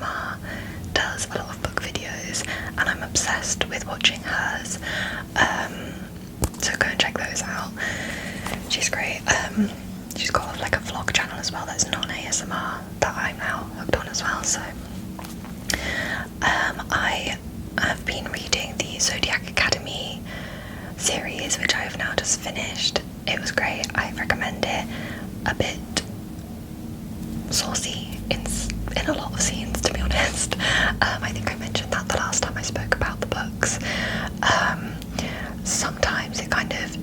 ASMR does a lot of book videos, and I'm obsessed with watching hers. So go and check those out. She's great. She's got like a vlog channel as well that's non-ASMR that I'm now hooked on as well. So I have been reading the Zodiac Academy series, which I have now just finished. It was great. I recommend it. A bit saucy in a lot of scenes, to be honest. I think I mentioned that the last time I spoke about the books. Sometimes it kind of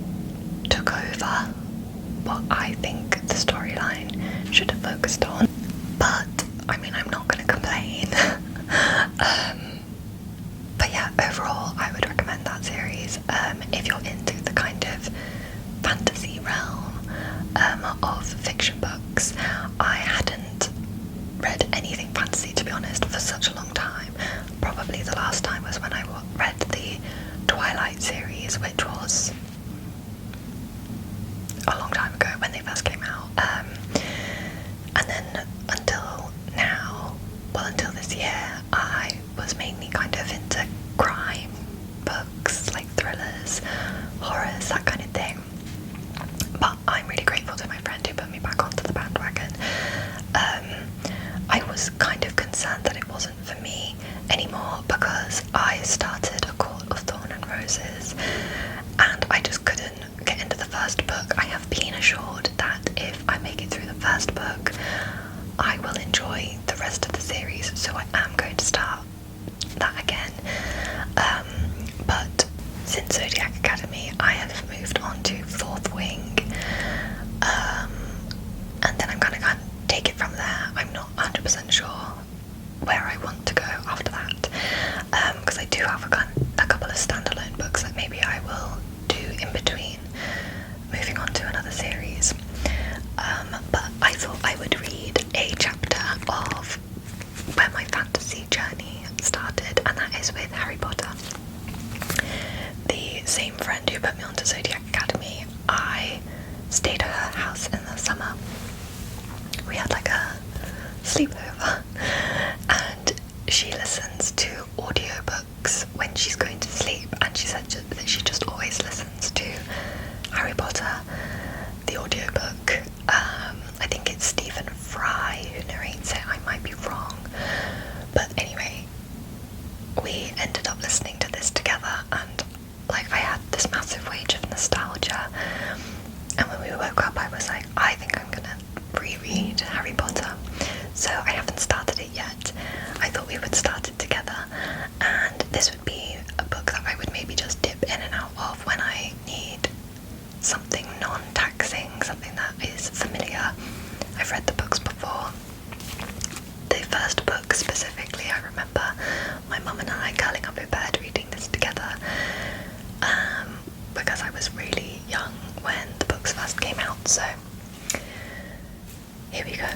took over what I think the storyline should have focused on, but I mean, I'm not going to complain. But yeah, overall I would recommend that series if you're into the kind of fantasy realm of fiction books. I hadn't read anything fantasy, to be honest, for such a long time. Probably the last time was when I read the Twilight series, which was a long time ago when they first came out. And then until now, well, until this year, I was mainly kind of into crime books, like thrillers, horrors, that kind of thing. But I'm really grateful to my friend who put me back onto the bandwagon. I was kind of concerned that it wasn't for me anymore because I started A Court of Thorn and Roses and I just couldn't get into the first book. I have been assured that if I make it through the first book, I will enjoy the rest of the series, so I am going to start that again. But since Zodiac Academy, I have moved on to Fourth Wing, and then I'm going to take it from there. I'm not 100% sure where I want to go after that, because I do have a couple of standalone books that maybe I will do in between moving on to another series. But I thought I would read a chapter of where my fantasy journey started, and that is with Harry Potter. The same friend who put me onto Zodiac Academy, I stayed at her house in the summer. We had like a sleepover, and she listens to audiobooks when she's going to sleep, and she said that she just always listens to Harry Potter, the audiobook. I think it's Stephen Fry who narrates it, I might be wrong, but anyway, we ended up listening to this together, and like I had this massive wave of nostalgia, and when we woke up I was like, I think I'm gonna reread Harry Potter. So I haven't started it yet. I thought we would start it together, and this would be a book that I would maybe just dip in and out of when I need something non-taxing, something that is familiar. I've read the books before. The first book specifically, I remember my mum and I curling up in bed reading this together, because I was really young when the books first came out. So here we go.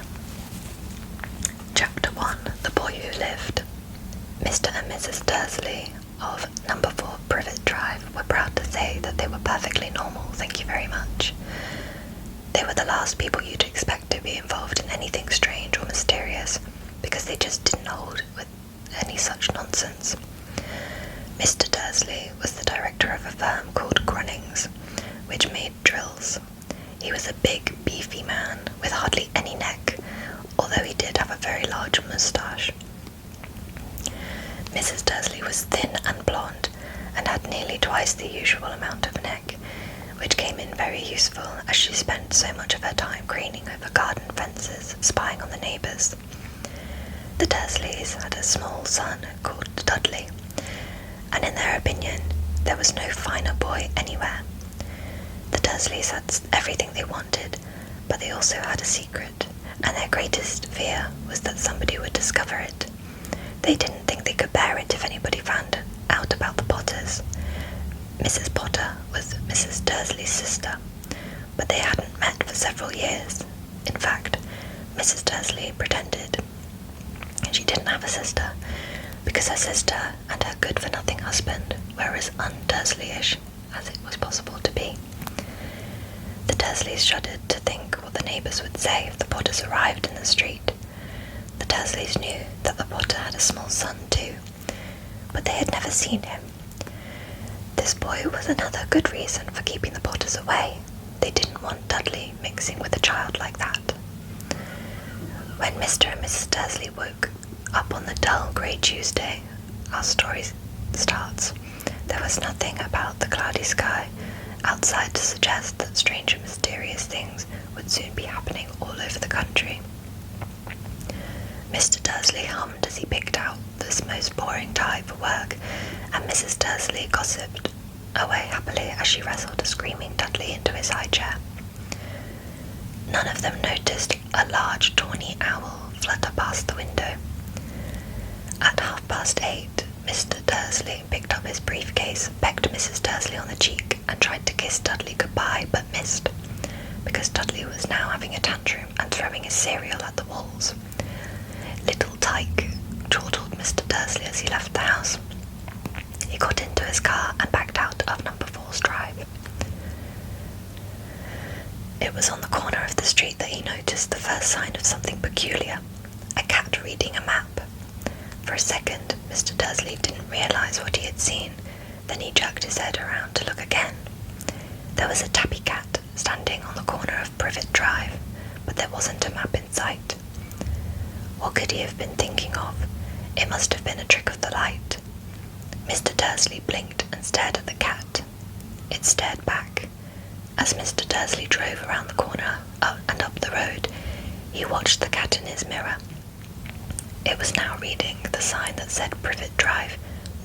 Chapter 1. The Boy Who Lived. Mr. and Mrs. Dursley of number 4 Privet Drive were proud to say that they were perfectly normal, thank you very much. They were the last people you'd expect to be involved in anything strange or mysterious, because they just didn't hold with any such nonsense. Mr. Dursley was the director of a firm called Grunnings, which made drills. He was a big, beefy man with hardly any neck, although he did have a very large moustache. Mrs. Dursley was thin and blonde, and had nearly twice the usual amount of neck, which came in very useful as she spent so much of her time craning over garden fences, spying on the neighbours. The Dursleys had a small son called Dudley, and in their opinion there was no finer boy anywhere. The Dursleys had everything they wanted, but they also had a secret, and their greatest fear was that somebody would discover it. They didn't think they could bear it if anybody found out about the Potters. Mrs. Potter was Mrs. Dursley's sister, but they hadn't met for several years. In fact, Mrs. Dursley pretended she didn't have a sister, because her sister and her good-for-nothing husband were as un-Dursleyish as it was possible to be. The Dursleys shuddered to think what the neighbours would say if the Potters arrived in the street. The Dursleys knew that the Potter but they had never seen him. This boy was another good reason for keeping the Potters away. They didn't want Dudley mixing with a child like that. When Mr. and Mrs. Dursley woke up on the dull grey Tuesday, our story starts, there was nothing about the cloudy sky outside to suggest that strange and mysterious things would soon be happening all over the country. Mr. Dursley hummed as he picked out this most boring tie for work, and Mrs. Dursley gossiped away happily as she wrestled a screaming Dudley into his high chair. None of them noticed a large tawny owl flutter past the window. At 8:30, Mr. Dursley picked up his briefcase, pecked Mrs. Dursley on the cheek, and tried to kiss Dudley goodbye, but missed, because Dudley was now having a tantrum and throwing his cereal at the walls. "Little tyke," chortled Mr. Dursley as he left the house. He got into his car and backed out of number 4's drive. It was on the corner of the street that he noticed the first sign of something peculiar, a cat reading a map. For a second, Mr. Dursley didn't realise what he had seen, then he jerked his head around to look again. There was a tabby cat standing on the corner of Privet Drive, but there wasn't a map in sight. What could he have been thinking of? It must have been a trick of the light. Mr. Dursley blinked and stared at the cat. It stared back. As Mr. Dursley drove around the corner and up the road, he watched the cat in his mirror. It was now reading the sign that said Privet Drive.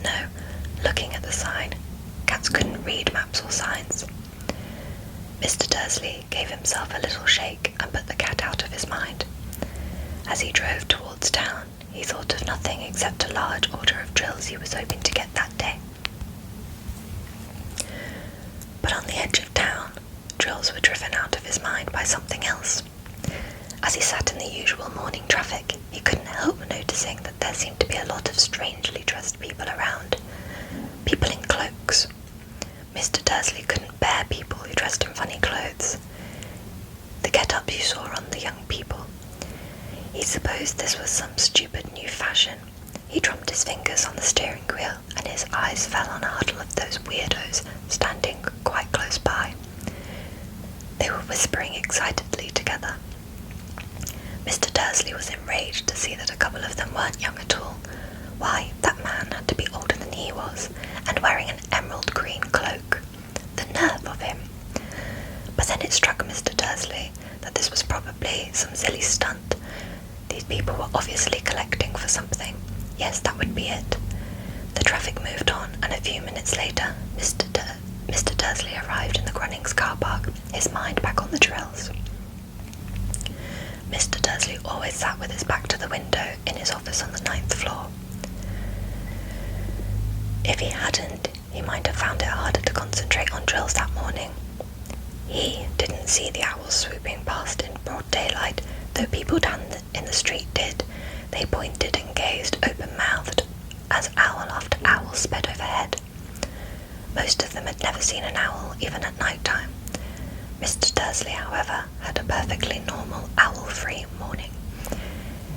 No, looking at the sign. Cats couldn't read maps or signs. Mr. Dursley gave himself a little shake and put the cat out of his mind. As he drove towards town, he thought of nothing except a large order of drills he was hoping to get that day. But on the edge of town, drills were driven out of his mind by something else. As he sat in the usual morning traffic, he couldn't help noticing that there seemed to be a lot of strangely dressed people around. People in cloaks. Mr. Dursley couldn't bear people who dressed in funny clothes. The get-ups you saw on the young people. He supposed this was some stupid new fashion. He drummed his fingers on the steering wheel, and his eyes fell on a huddle of those weirdos standing quite close by. They were whispering excitedly together. Mr. Dursley was enraged to see that a couple of them weren't young at all. Why, that man had to be older than he was, and wearing an emerald green cloak. The nerve of him! But then it struck Mr. Dursley that this was probably some silly stunt. These people were obviously collecting for something. Yes, that would be it. The traffic moved on, and a few minutes later, Mr. Dursley arrived in the Grunnings car park, his mind back on the drills. Mr. Dursley always sat with his back to the window in his office on the 9th floor. If he hadn't, he might have found it harder to concentrate on drills that morning. He didn't see the owls swooping past in broad daylight, though people down in the street did. They pointed and gazed open-mouthed as owl after owl sped overhead. Most of them had never seen an owl, even at night time. Mr. Dursley, however, had a perfectly normal owl-free morning.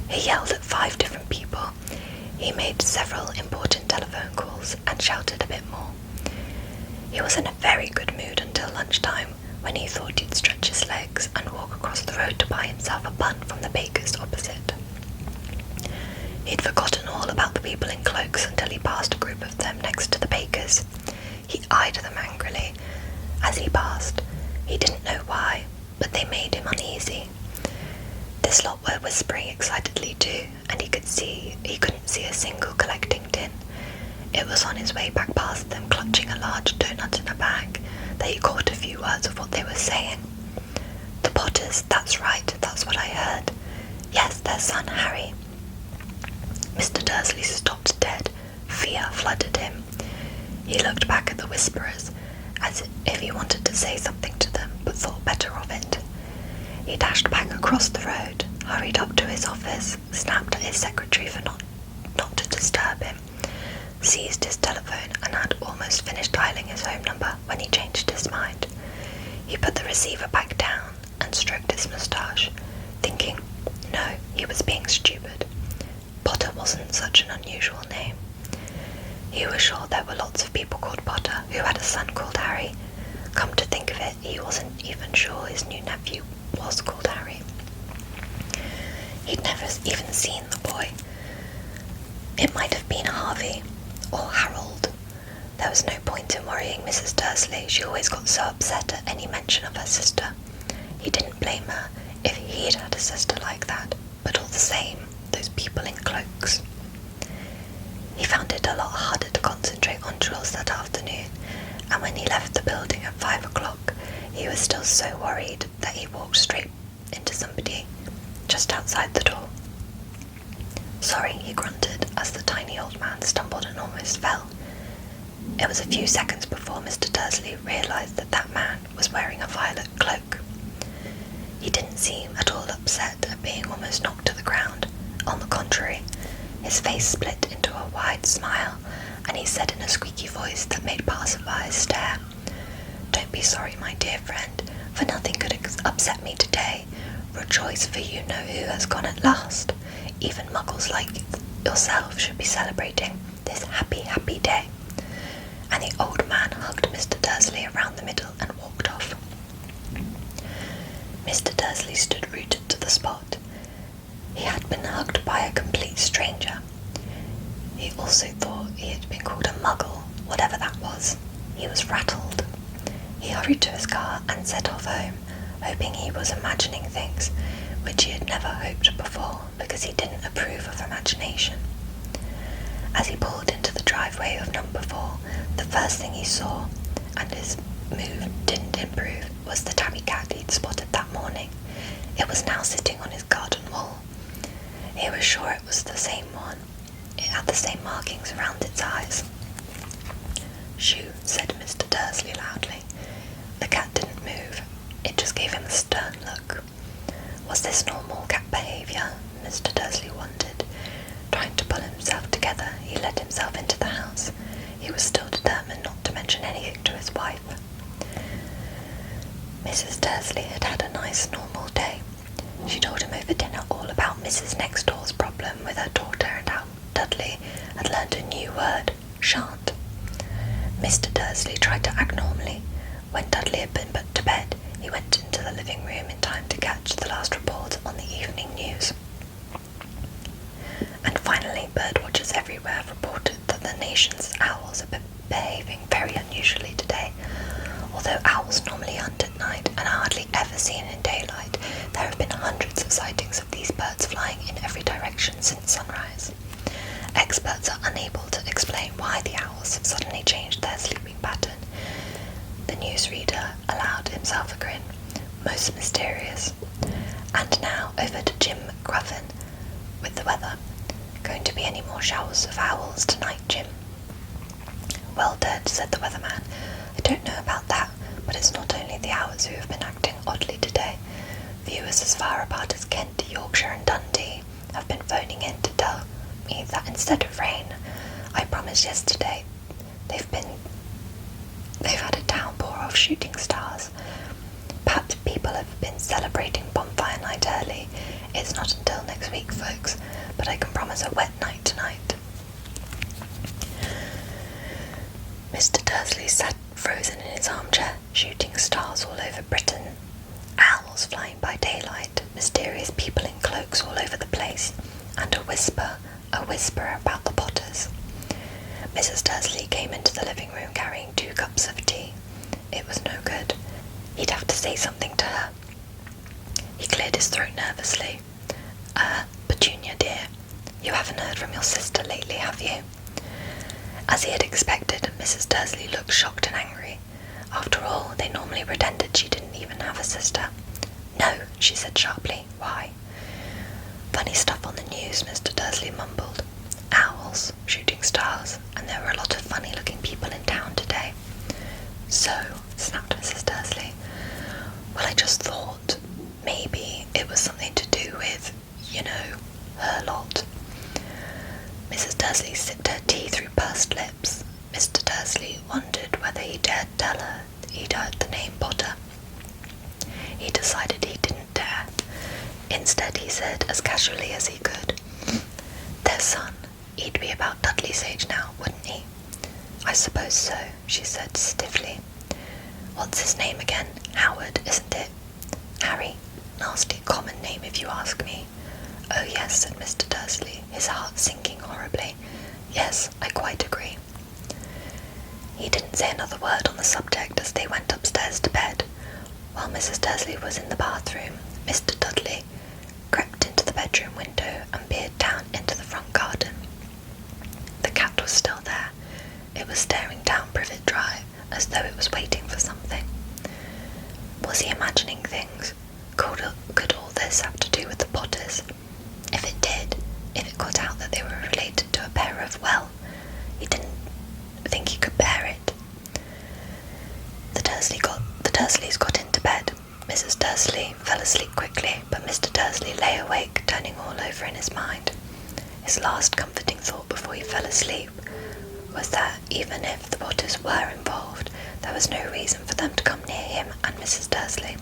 He yelled at 5 different people. He made several important telephone calls and shouted a bit more. He was in a very good mood until lunchtime, when he thought he'd stretch his legs and walk across the road to buy himself a bun from the baker's opposite. He'd forgotten all about the people in cloaks until he passed a group of them next to the baker's. He eyed them angrily as he passed. He didn't know why, but they made him uneasy. This lot were whispering excitedly too, and he couldn't see a single collecting tin. It was on his way back past them, clutching a large doughnut in a bag, that he caught a few words of what they were saying. The Potters, that's right, that's what I heard. Yes, their son Harry. Mr. Dursley stopped dead. Fear flooded him. He looked back at the whisperers, as if he wanted to say something to them, but thought better of it. He dashed back across the road, hurried up to his office, snapped at his secretary for not to disturb him, seized his telephone, and had almost finished dialing his home number when he changed his mind. He put the receiver back down and stroked his moustache, thinking, no, he was being stupid. Potter wasn't such an unusual name. He was sure there were lots of people called Potter who had a son called Harry. Come to think of it, he wasn't even sure his new nephew was called Harry. He'd never even seen the boy. It might have been Harvey or Harold. There was no point in worrying Mrs. Dursley. She always got so upset at any mention of her sister. He didn't blame her if he'd had a sister like that, but all the same, those people in cloaks. He found it a lot harder to concentrate on drills that afternoon, and when he left the building at 5 o'clock, he was still so worried that he walked straight into somebody just outside the door. Sorry, he grunted as the tiny old man stumbled and almost fell. It was a few seconds before Mr. Dursley realised that that man was wearing a violet cloak. He didn't seem at all upset at being almost knocked to the ground. On the contrary, his face split into a wide smile, and he said in a squeaky voice that made passersby stare, "Don't be sorry, my dear friend, for nothing could upset me today. Rejoice, for you know who has gone at last. Even muggles like yourself should be celebrating this happy, happy day." And the old man hugged Mr. Dursley around the middle and walked off. Mr. Dursley stood rooted to the spot. He had been hugged by a complete stranger. He also thought he had been called a muggle, whatever that was. He was rattled. He hurried to his car and set off home, hoping he was imagining things which he had never hoped before, because he didn't approve of imagination. As he pulled into the driveway of number 4, the first thing he saw, and his mood didn't improve, was the tabby cat he'd spotted that morning. It was now sitting on his garden wall. He was sure it was the same one. It had the same markings around its eyes. "Shoo," said Mr. Dursley loudly. The cat didn't move. It just gave him a stern look. Was this normal cat behaviour? Mr. Dursley wondered. Trying to pull himself together, he let himself into the house. He was still determined not to mention anything to his wife. Mrs. Dursley had had a nice normal day. She told him over dinner all about Mrs. Next Door's problem with her daughter and how Dudley had learned a new word, shan't. Mr. Dursley tried to act normally. When Dudley had been put to bed, he went into the living room in time to catch the last report on the evening news. And finally, birdwatchers everywhere reported that the nation's owls had been behaving very unusually today. Although owls normally hunt at night and are hardly ever seen in daylight, there have been hundreds of sightings of these birds flying in every direction since sunrise. Experts are unable to explain why the owls have suddenly changed their sleeping pattern. The newsreader allowed himself a grin. Most mysterious. And now over to Jim McGruffin with the weather. Going to be any more showers of owls tonight, Jim? "Well, Dad," said the weatherman, "I don't know about that, but it's not only the owls who have been acting oddly today. Viewers as far apart as Kent, Yorkshire and Dundee have been phoning in to tell me that instead of rain, I promised yesterday, they've had a downpour of shooting stars. Perhaps people have been celebrating bonfire night early. It's not until next week, folks, but I can promise a wet night tonight." Mr. Dursley sat frozen in his armchair. Shooting stars all over Britain, owls flying by daylight, mysterious people in cloaks all over the place, and a whisper about the Potters. Mrs. Dursley came into the living room carrying 2 cups of tea. It was no good. He'd have to say something to her. He cleared his throat nervously. Petunia, dear, you haven't heard from your sister lately, have you?" As he had expected, Mrs. Dursley looked shocked and angry. After all, they normally pretended she didn't even have a sister. "No," she said sharply. "Why?" "Funny stuff on the news," Mr. Dursley mumbled. "Owls, shooting stars, and there were a lot of funny-looking people in town today." "So," snapped Mrs. Dursley. "Well, I just thought maybe it was something to do with, her lot." Mrs. Dursley sipped her tea through pursed lips. Mr. Dursley wondered whether he dared tell her he'd heard the name Potter. He decided he didn't dare. Instead, he said as casually as he could, "Their son, he'd be about Dudley's age now, wouldn't he? I suppose so, she said stiffly. What's his name again? Howard, isn't it? Harry. Nasty common name if you ask me. Oh yes, said Mr. Dursley, his heart sinking horribly. Yes, I quite agree. He didn't say another word on the subject as they went upstairs to bed. While Mrs. Dursley was in the bathroom, Mr. Dudley crept into the bedroom window and peered down into the front garden. The cat was still there. It was staring down Privet Drive as though it was waiting for something. Was he imagining things? Could all this have to do with the Potters? If it did, if it got out that they were related to a pair of, well, he didn't think he could bear it. The Dursleys got into bed. Mrs. Dursley fell asleep quickly, but Mr. Dursley lay awake, turning all over in his mind. His last comforting thought before he fell asleep was that even if the Potters were involved, there was no reason for them to come near him and Mrs. Dursley.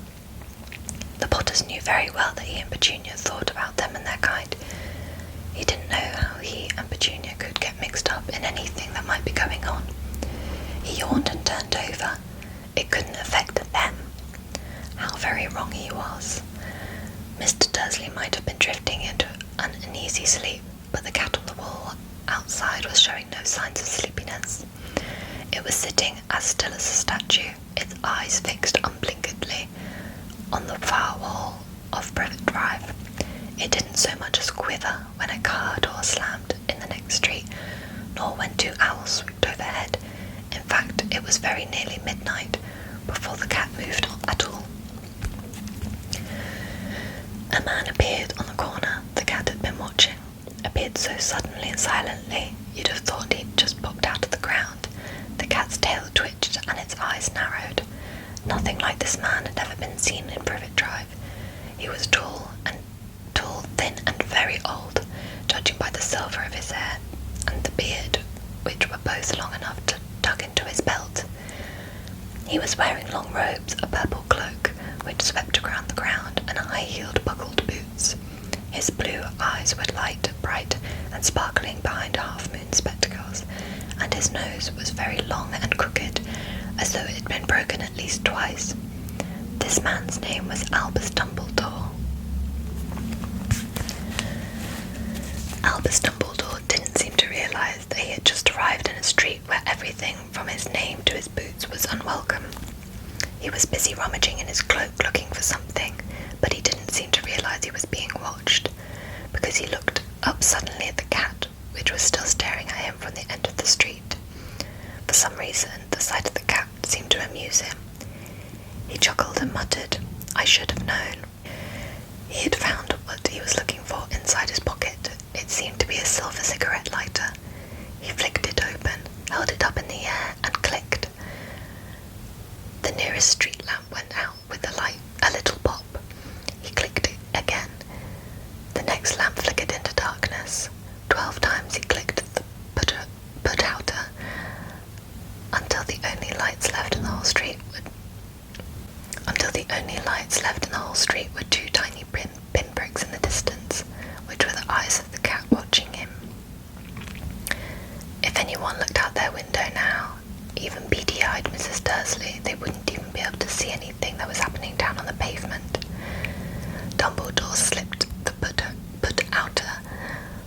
The Potters knew very well that he and Petunia thought about them and their kind. He didn't know how he and Petunia could get mixed up in anything that might be going on. He yawned and turned over. It couldn't affect them. How very wrong he was. Mr. Dursley might have been drifting into an uneasy sleep, but the cat on the wall outside was showing no signs of sleepiness. It was sitting as still as a statue, its eyes fixed unblinkingly on the far wall of Privet Drive. It didn't so much as quiver when a car door slammed in the next street, nor when two owls swooped overhead. In fact, it was very nearly midnight before the cat moved at all. A man appeared on the corner the cat had been watching. Appeared so suddenly and silently, you'd have thought he'd just popped out of the ground. The cat's tail twitched and its eyes narrowed. Nothing like this man had ever been seen in Privet Drive. He was tall, thin and very old, judging by the silver of his hair and the beard, which were both long enough to tuck into his belt. He was wearing long robes, a purple cloak, which swept around the ground, and high-heeled buckled boots. His blue eyes were light, bright, and sparkling behind half-moon spectacles, and his nose was very long and crooked, as though it had been broken at least twice. This man's name was Albus Dumbledore. Albus Dumbledore didn't seem to realise that he had just arrived in a street where everything from his name to his boots was unwelcome. He was busy rummaging in his cloak looking for something, but he didn't seem to realise he was being watched, because he looked up suddenly at the cat, which was still staring at him from the end of the street. For some reason, the sight of the cat seemed to amuse him. He chuckled and muttered, "I should have known." He had found what he was looking for inside his pocket. It seemed to be a silver cigarette lighter. He flicked it open, held it up in the air, and clicked. The nearest street lamp went out with a little pop. He clicked it again. The next lamp flickered into darkness. 12 times he clicked the put-outer until the only lights left in the whole street were two tiny pinpricks in the distance, which were the eyes of the cat watching him. If anyone looked out their window now, even beady-eyed Mrs. Dursley, they wouldn't even be able to see anything that was happening down on the pavement. Dumbledore slipped the put-outer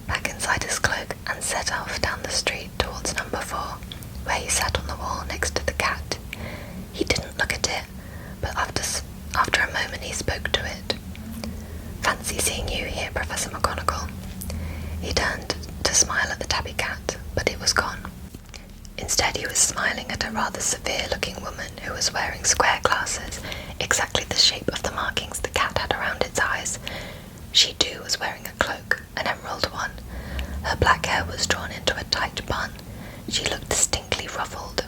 back inside his cloak and set off down the street towards number 4, where he sat on the wall next to the cat. He didn't look at it, but after a moment he spoke to it. "Fancy seeing you here, Professor McGonagall." He turned to smile at the tabby cat, but it was gone. Instead, he was smiling at a rather severe-looking woman who was wearing square glasses, exactly the shape of the markings the cat had around its eyes. She, too, was wearing a cloak, an emerald one. Her black hair was drawn into a tight bun. She looked distinctly ruffled.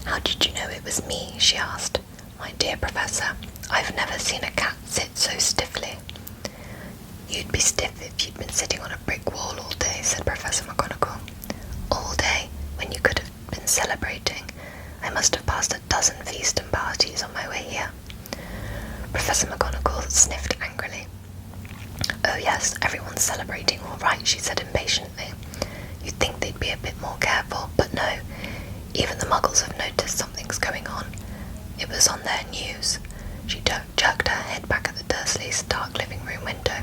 "How did you know it was me?" she asked. "My dear Professor, I've never seen a cat sit so stiffly." "You'd be stiff if you'd been sitting on a brick wall all day," said Professor McGonagall. "All day, when you could have been celebrating. I must have passed a dozen feast and parties on my way here." Professor McGonagall sniffed angrily. "Oh yes, everyone's celebrating all right," she said impatiently. "You'd think they'd be a bit more careful, but no. Muggles have noticed something's going on. It was on their news. She jerked her head back at the Dursleys' dark living room window.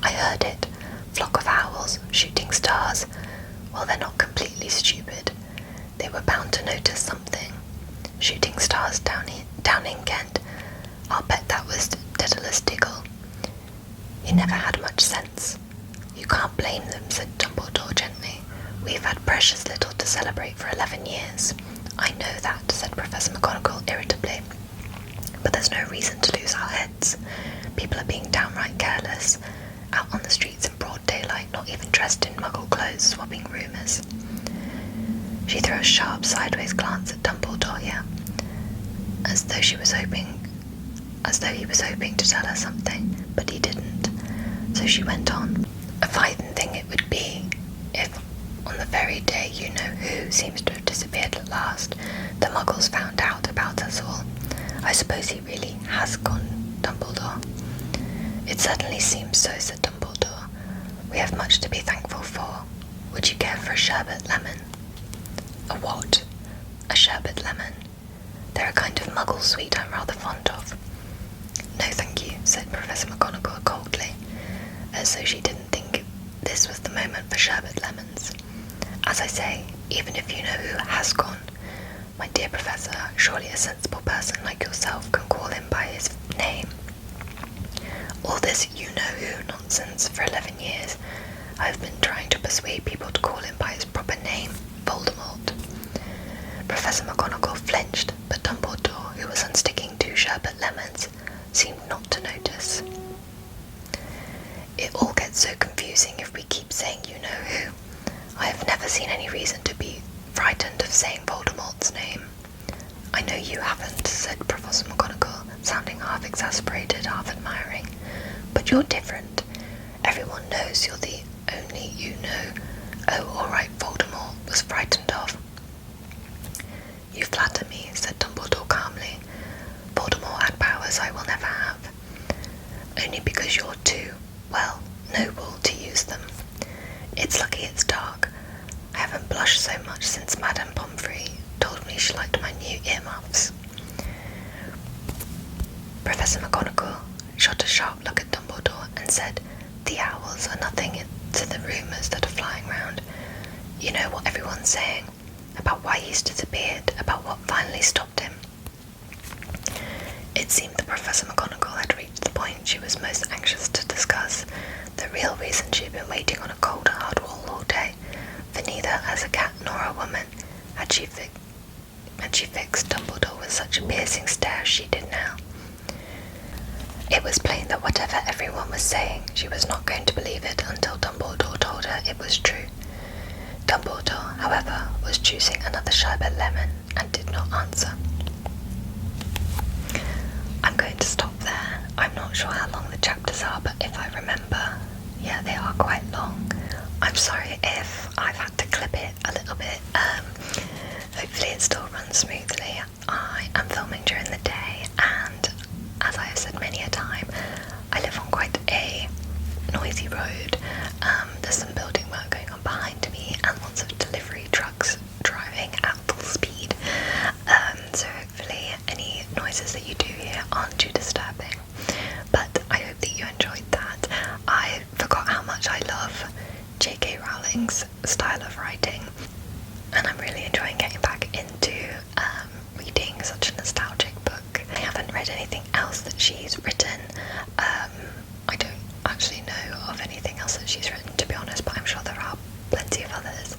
I heard it. Flock of owls, shooting stars. Well, they're not completely stupid. They were bound to notice something. Shooting stars down in Kent. I'll bet that was Daedalus Diggle. He never had much sense. You can't blame them, said Dumbledore gently. We've had precious little to celebrate for 11 years. I know that, said Professor McGonagall irritably. But there's no reason to lose our heads. People are being downright careless, out on the streets in broad daylight, not even dressed in Muggle clothes, swapping rumours. She threw a sharp sideways glance at Dumbledore here, as though he was hoping to tell her something, but he didn't. So she went on. A fine thing it would be if, on the very day you-know-who seems to have disappeared at last, the Muggles found out about us all. I suppose he really has gone, Dumbledore. It certainly seems so, said Dumbledore. We have much to be thankful for. Would you care for a sherbet lemon? A what? A sherbet lemon. They're a kind of Muggle sweet I'm rather fond of. No, thank you, said Professor McGonagall coldly, as though she didn't think this was the moment for sherbet lemons. As I say, even if you know who has gone, my dear Professor, surely a sensible person like yourself can call him by his name. All this you-know-who nonsense for 11 years, I've been trying to persuade people to call him by his proper name, Voldemort. Professor McGonagall flinched, but Dumbledore, who was unsticking 2 sherbet lemons, seemed not to notice. It all gets so confusing if we keep saying you-know-who. I have never seen any reason to be frightened of saying Voldemort's name. I know you haven't, said Professor McGonagall, sounding half exasperated, half admiring. But you're different. Everyone knows you're the only you-know. Oh, all right, Voldemort was frightened of. You flatter me, said Dumbledore calmly. Voldemort had powers I will never have. Only because you're too, well, noble to use them. It's lucky it's dark. I haven't blushed so much since Madame Pomfrey told me she liked my new earmuffs. Professor McGonagall shot a sharp look at Dumbledore and said, The owls are nothing to the rumours that are flying round. You know what everyone's saying, about why he's disappeared, about what finally stopped him. It seemed that Professor McGonagall had reached the point she was most anxious to discuss, the real reason she'd been waiting on a cold, hard wall all day, for neither as a cat nor a woman had she fixed Dumbledore with such a piercing stare as she did now. It was plain that whatever everyone was saying, she was not going to believe it until Dumbledore told her it was true. Dumbledore, however, was choosing another sherbet lemon and did not answer. I'm going to stop there. I'm not sure how long the chapters are, but if I remember, yeah, they are quite long. I'm sorry if I've had to clip it a little bit. Hopefully it still runs smoothly. I am filming during the day, and as I have said many a time, I live on quite a noisy road. There's some building work going on behind me and lots of delivery trucks driving at full speed. So hopefully any noises that you do hear aren't too disturbing. But I hope that you enjoyed that. I forgot how much I love J.K. Rowling's style of writing, and I'm really enjoying getting back into reading such a nostalgic book. I haven't read anything else that she's written. I don't actually know of anything else that she's written, to be honest, but I'm sure there are plenty of others.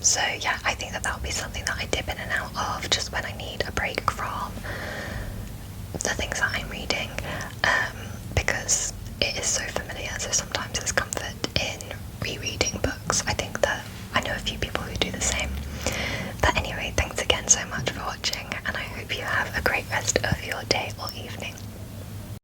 So yeah, I think that would be something that I dip in and out of just when I need a break from the things that I'm reading, because it is so familiar, so sometimes there's comfort in rereading books. I think that I know a few people who do the same. But anyway, thanks again so much for watching, and I hope you have a great rest of your day or evening.